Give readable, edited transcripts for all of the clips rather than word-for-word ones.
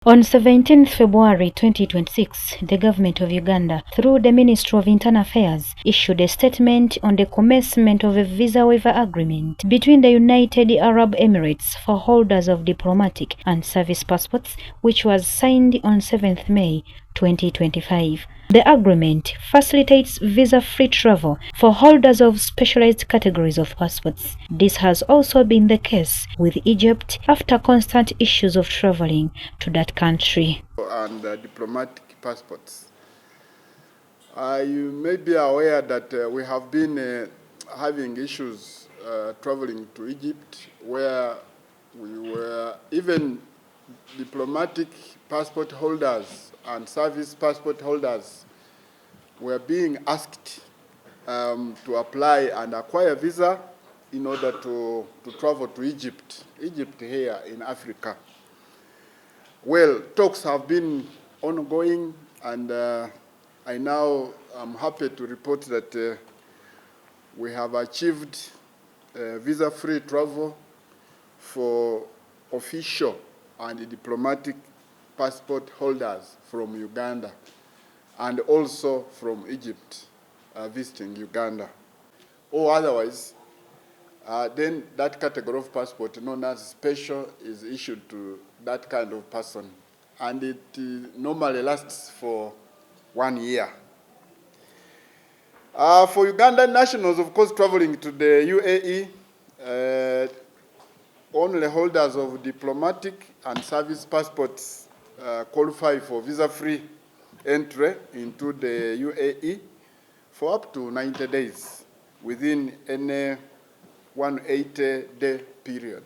On 17 February 2026, the Government of Uganda, through the Ministry of Internal Affairs, issued a statement on the commencement of a visa waiver agreement between the United Arab Emirates for holders of diplomatic and service passports, which was signed on 7th May 2025. The agreement facilitates visa-free travel for holders of specialized categories of passports. This has also been the case with Egypt after constant issues of traveling to that country. And diplomatic passports. You may be aware that we have been having issues traveling to Egypt, where we were even diplomatic passport holders and service passport holders were being asked to apply and acquire visa in order to travel to Egypt here in Africa. Well, talks have been ongoing, and I now am happy to report that we have achieved visa-free travel for official and diplomatic passport holders from Uganda and also from Egypt visiting Uganda. Or otherwise, then that category of passport known as special is issued to that kind of person, and it normally lasts for 1 year. For Ugandan nationals, of course, traveling to the UAE, only holders of diplomatic and service passports qualify for visa-free entry into the UAE for up to 90 days within any 180-day period.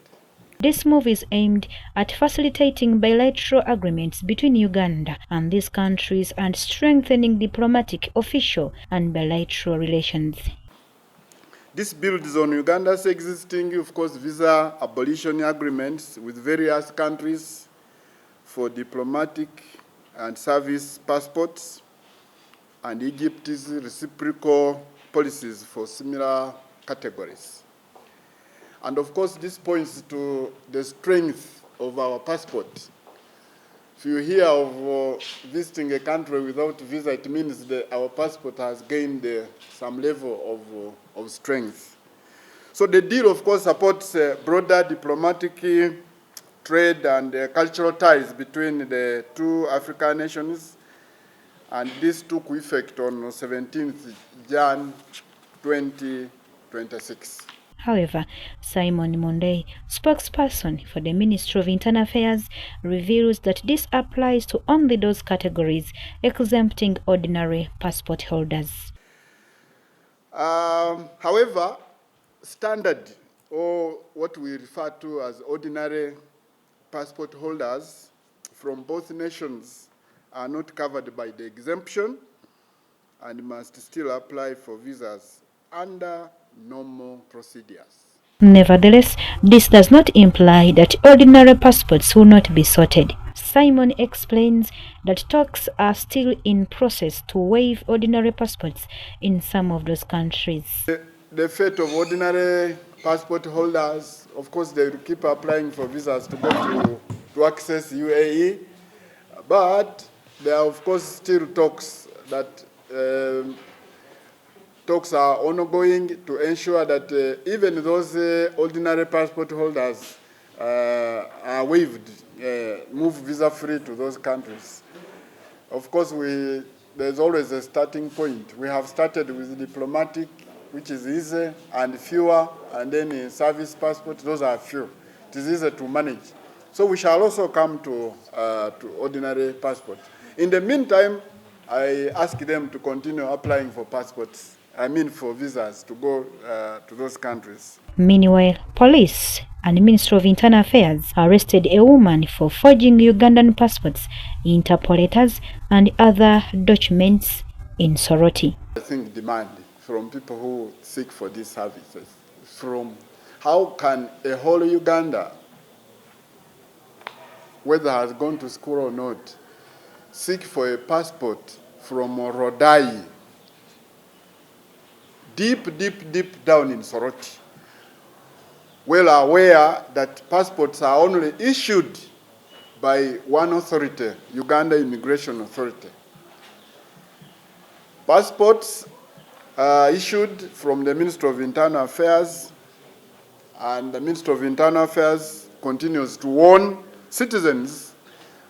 This move is aimed at facilitating bilateral agreements between Uganda and these countries and strengthening diplomatic, official, and bilateral relations. This builds on Uganda's existing, of course, visa abolition agreements with various countries for diplomatic and service passports, and Egypt's reciprocal policies for similar categories. And of course, this points to the strength of our passport. If you hear of visiting a country without visa, it means that our passport has gained some level of strength. So the deal, of course, supports broader diplomatic, trade, and cultural ties between the two African nations, and this took effect on 17th Jan 2026. However, Simon Mundeyi, spokesperson for the Ministry of Internal Affairs, reveals that this applies to only those categories, exempting ordinary passport holders. However, standard, or what we refer to as ordinary passport holders from both nations, are not covered by the exemption and must still apply for visas under normal procedures. Nevertheless, this does not imply that ordinary passports will not be sorted. Simon explains that talks are still in process to waive ordinary passports in some of those countries. The fate of ordinary passport holders, of course, they will keep applying for visas to go to access UAE, but there are, of course, still talks that talks are ongoing to ensure that even those ordinary passport holders are waived, move visa-free to those countries. Of course, there's always a starting point. We have started with diplomatic, which is easy and fewer, and then in service passport, those are few. It is easy to manage. So we shall also come to ordinary passport. In the meantime, I ask them to continue applying for passports. For visas to go to those countries. Meanwhile, police and the Ministry of Internal Affairs arrested a woman for forging Ugandan passports, Interpol letters, and other documents in Soroti. I think demand from people who seek for these services, from how can a whole Uganda, whether has gone to school or not, seek for a passport from Rodai, deep down in Soroti, well aware that passports are only issued by one authority, Uganda Immigration Authority. Passports issued from the Ministry of Internal Affairs, and the Ministry of Internal Affairs continues to warn citizens,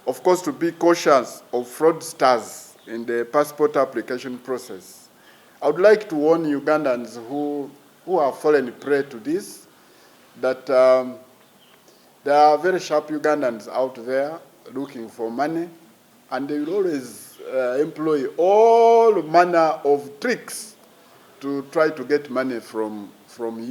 of course, to be cautious of fraudsters in the passport application process. I would like to warn Ugandans who are fallen prey to this, that there are very sharp Ugandans out there looking for money, and they will always employ all manner of tricks to try to get money from you.